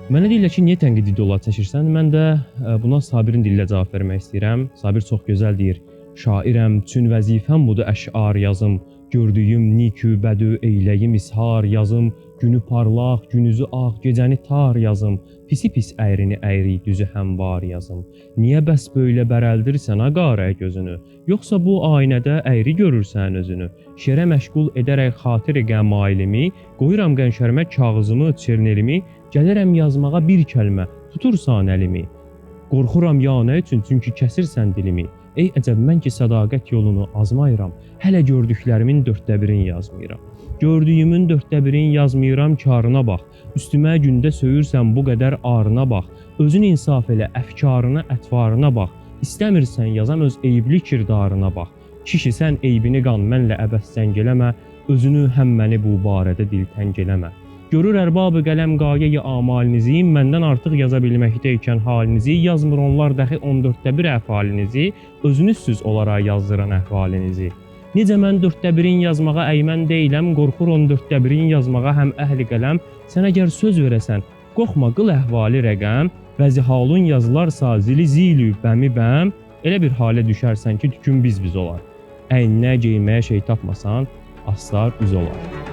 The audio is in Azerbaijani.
Mənə deyirlər ki, niyə tənqidi idiolar çəkirsən? Mən də buna Sabirin dillə cavab vermək istəyirəm. Sabir çox gözəl deyir. Şairəm, çün vəzifəm budur əş'ar yazım. Gördüyüm nikü bədü eyləyim ishar yazım. Günü parlaq, günüzü ağ, gecəni tar yazım. Pisi pis əyrini əyri, düzü həmvar yazım. Niyə bəs böylə bərəldirsən a qarə gözünü? Yoxsa bu aynədə əyri görürsən özünü? Şərə məşğul edərək xatir qəmailimi, qoyuram qənşərimə kağızımı, çernelimi, gəlirəm yazmağa bir kəlmə, tutursan əlimi. Qorxuram ya nə üçün, çünki kəsirsən dilimi. Ey əcəb, mən ki sədaqət yolunu azmayıram, hələ gördüklərimin 1/4-ni yazmıram. Gördüyümün 1/4-ni yazmıram, karına bax. Üstümə gündə söyürsən bu qədər arına bax. Özün insaf elə, əfkarına, ətvarına bax. İstəmirsən yazan öz eyibli kirdarına bax. Kişi sən eybini qan mənlə əbəs zəng eləmə, özünü həm məni bu barədə diltəng eləmə. Görür ərbabı qələm qayə-i amalinizi, məndən artıq yaza bilməkdəykən halinizi, yazmır onlar dəxi 14/1 əhvalinizi, özünüzsüz olaraq yazdıran əhvalinizi. Necə mən 1/4-ni yazmağa əymən deyiləm, qorxur 14/1-ni yazmağa həm əhli qələm, sən əgər söz verəsən, qorxma qıl əhvali rəqəm, vəzi halun yazılarsa zili zilü bəmi bəm, elə bir halə düşərsən ki, tükün biz olar. Əyninə geyməyə şey tapmasan, aslar üz olar.